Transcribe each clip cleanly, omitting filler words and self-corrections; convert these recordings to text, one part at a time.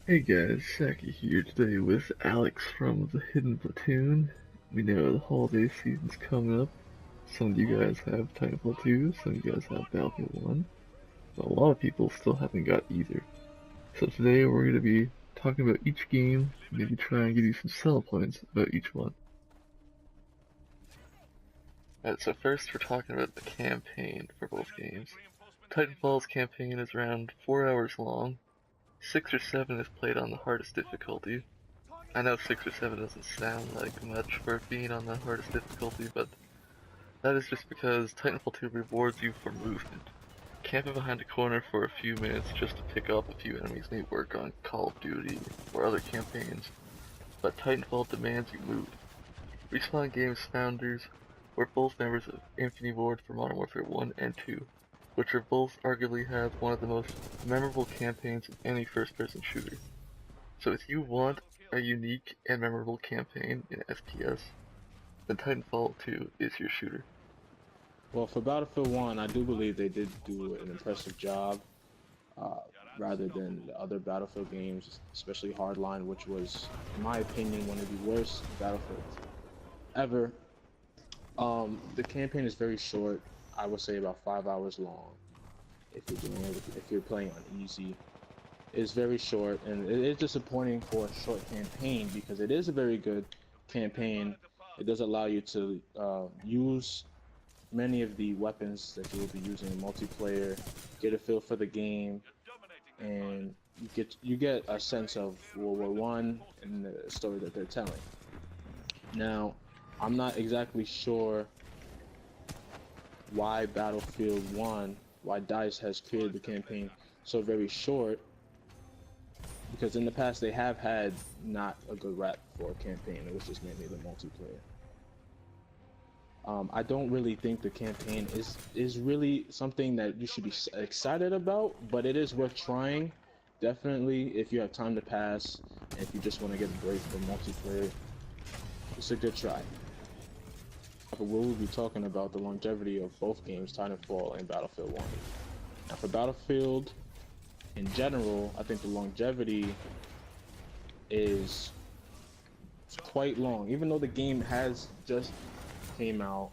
Hey guys, Saki here today with Alex from the Hidden Platoon. We know the holiday season's coming up. Some of you guys have Titanfall 2, some of you guys have Battlefield 1, but a lot of people still haven't got either. So today we're going to be talking about each game, maybe try and give you some sell points about each one. Alright, so first we're talking about the campaign for both games. Titanfall's campaign is around 4 hours long. 6 or 7 is played on the hardest difficulty. I know 6 or 7 doesn't sound like much for being on the hardest difficulty, but that is just because Titanfall 2 rewards you for movement. Camping behind a corner for a few minutes just to pick off a few enemies may work on Call of Duty or other campaigns, but Titanfall demands you move. Respawn Games founders were both members of Infinity Ward for Modern Warfare 1 and 2, which are both arguably have one of the most memorable campaigns of any first-person shooter. So if you want a unique and memorable campaign in FPS, then Titanfall 2 is your shooter. Well, for Battlefield 1, I do believe they did do an impressive job, uh, rather than the other Battlefield games, especially Hardline, which was, in my opinion, one of the worst Battlefields ever. The campaign is very short. I would say about 5 hours long. If you're playing on easy, it's very short, and it is disappointing for a short campaign because it is a very good campaign. It does allow you to use many of the weapons that you will be using in multiplayer, get a feel for the game, and you get a sense of World War One and the story that they're telling. Now, I'm not exactly sure why Battlefield One, why DICE has created the campaign so very short, because in the past they have had not a good rep for a campaign. It was just mainly the multiplayer. I don't really think the campaign is really something that you should be excited about, but it is worth trying. Definitely, if you have time to pass, and if you just want to get a break from multiplayer, it's a good try. But we will be talking about the longevity of both games, Titanfall and Battlefield 1. Now, for Battlefield, in general, I think the longevity is quite long. Even though the game has just came out,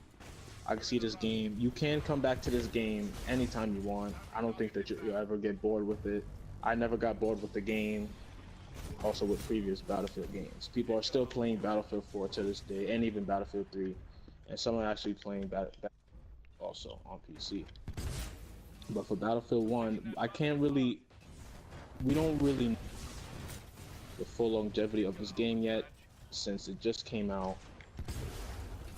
I can see this game. You can come back to this game anytime you want. I don't think that you'll ever get bored with it. I never got bored with the game. Also with previous Battlefield games, people are still playing Battlefield 4 to this day, and even Battlefield 3, and some are actually playing also on PC. But for Battlefield 1, I can't really. We don't really know the full longevity of this game yet, since it just came out.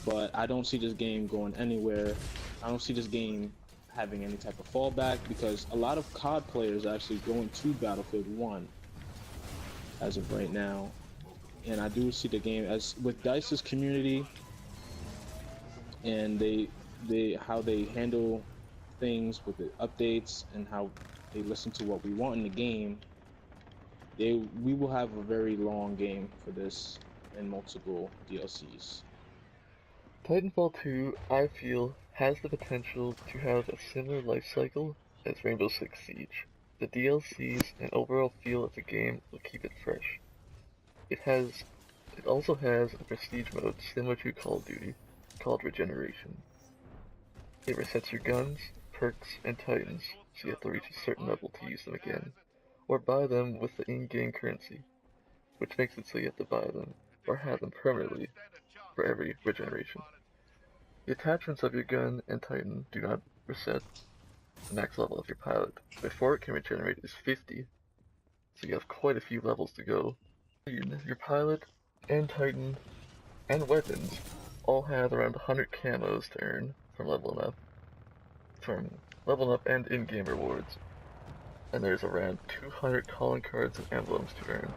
But I don't see this game going anywhere. I don't see this game having any type of fallback because a lot of COD players are actually going to Battlefield 1 as of right now. And I do see the game as with DICE's community and they how they handle things with the updates and how they listen to what we want in the game. We will have a very long game for this and multiple DLCs. Titanfall 2, I feel, has the potential to have a similar life cycle as Rainbow Six Siege. The DLCs and overall feel of the game will keep it fresh. It also has a prestige mode similar to Call of Duty, called Regeneration. It resets your guns, perks, and titans, so you have to reach a certain level to use them again, or buy them with the in-game currency, which makes it so you have to buy them, or have them permanently, for every regeneration. The attachments of your gun and titan do not reset the max level of your pilot. Before it can regenerate is 50, so you have quite a few levels to go. Your pilot and titan and weapons all have around 100 camos to earn from leveling up and in-game rewards. And there's around 200 calling cards and emblems to earn.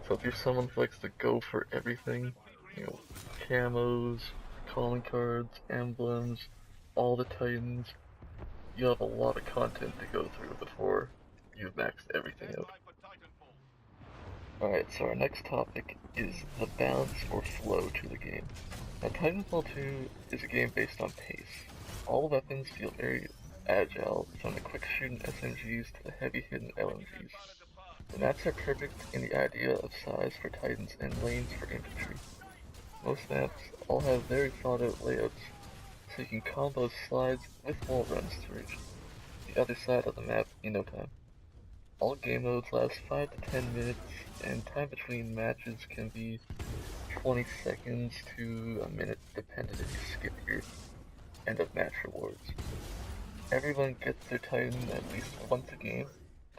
So if you're someone who likes to go for everything, you know, camos, calling cards, emblems, all the titans, you have a lot of content to go through before you've maxed everything out. Alright, so our next topic is the balance or flow to the game. Now Titanfall 2 is a game based on pace. All weapons feel very agile, from the quick shooting SMGs to the heavy hitting LMGs. The maps are perfect in the idea of size for Titans and lanes for infantry. Most maps all have very thought out layouts, so you can combo slides with wall runs to reach the other side of the map in no time. All game modes last 5 to 10 minutes, and time between matches can be 20 seconds to a minute depending if you skip your end of match rewards. Everyone gets their Titan at least once a game,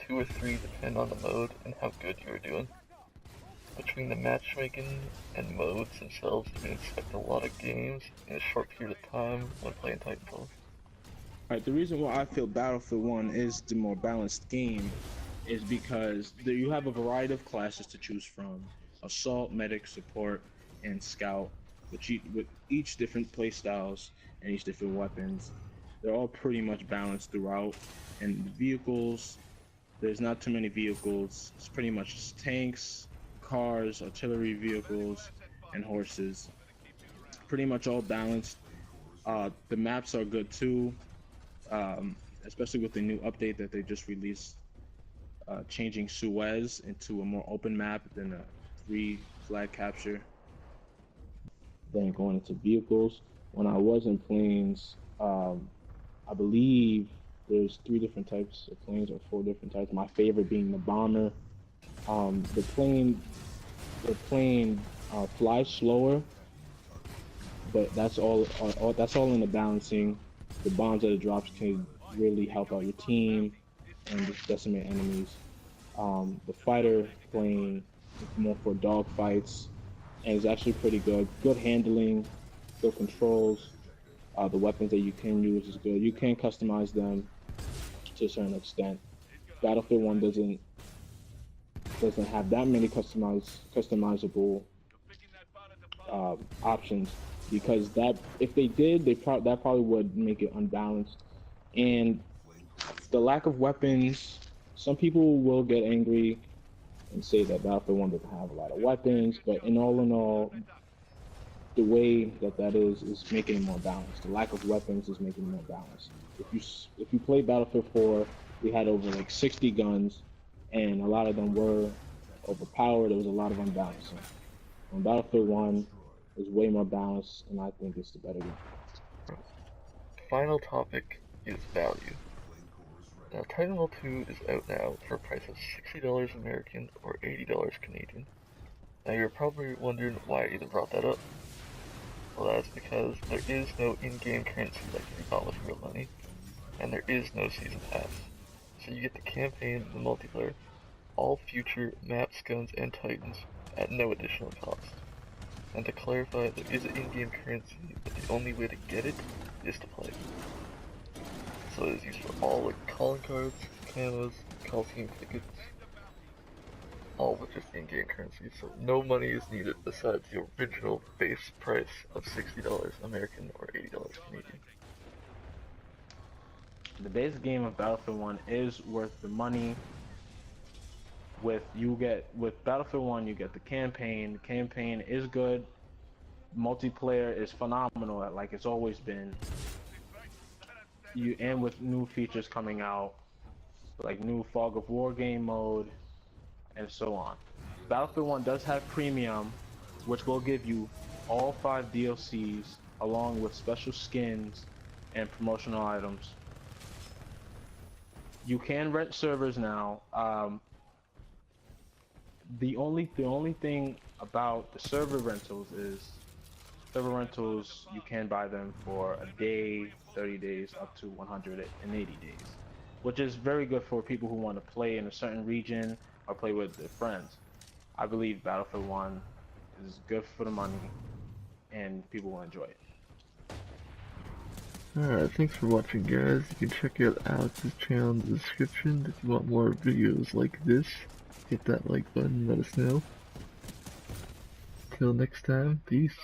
2 or 3 depend on the mode and how good you are doing. Between the matchmaking and modes themselves, you can expect a lot of games in a short period of time when playing Titanfall. Alright, the reason why I feel Battlefield 1 is the more balanced game is because you have a variety of classes to choose from. Assault, Medic, Support, and Scout, with each different play styles and each different weapons. They're all pretty much balanced throughout. And the vehicles, there's not too many vehicles. It's pretty much just tanks, cars, artillery vehicles, and horses. Pretty much all balanced. The maps are good too, especially with the new update that they just released, changing Suez into a more open map than a 3 flag capture. Then going into vehicles, when I was in planes, I believe there's 3 different types of planes or 4 different types. My favorite being the bomber. The plane flies slower, but that's all in the balancing. The bombs that it drops can really help out your team and just decimate enemies. The fighter plane is more for dog fights and is actually pretty good. Good handling, good controls. The weapons that you can use is good. You can customize them to a certain extent. Battlefield 1 doesn't have that many customizable options, because that if they did, that probably would make it unbalanced. And the lack of weapons, some people will get angry and say that Battlefield 1 doesn't have a lot of weapons, but in all, the way that is making it more balanced. The lack of weapons is making it more balanced. If you play Battlefield 4, we had over like 60 guns, and a lot of them were overpowered. There was a lot of unbalancing. On Battlefield 1 is way more balanced, and I think it's the better game. Final topic is value. Now, Titanfall 2 is out now for a price of $60 American or $80 Canadian. Now, you're probably wondering why I even brought that up. Well, that's because there is no in-game currency that can be bought with real money, and there is no season pass. So you get the campaign, the multiplayer, all future maps, guns, and Titans at no additional cost. And to clarify, there is an in-game currency, but the only way to get it is to play. So it is used for all like calling cards, camos, call team tickets, all with just in-game currency, so no money is needed besides the original base price of $60 American or $80 Canadian. The base game of Battlefield 1 is worth the money. With Battlefield 1, you get the campaign. The campaign is good. Multiplayer is phenomenal, like it's always been. And with new features coming out, like new Fog of War game mode, and so on. Battlefield 1 does have premium, which will give you all 5 DLCs along with special skins and promotional items. You can rent servers now. The only thing about the server rentals is you can buy them for a day, 30 days, up to 180 days, which is very good for people who want to play in a certain region or play with their friends. I believe Battlefield 1 is good for the money and people will enjoy it. Alright, thanks for watching guys. You can check out Alex's channel in the description if you want more videos like this. Hit that like button and let us know. Till next time, peace.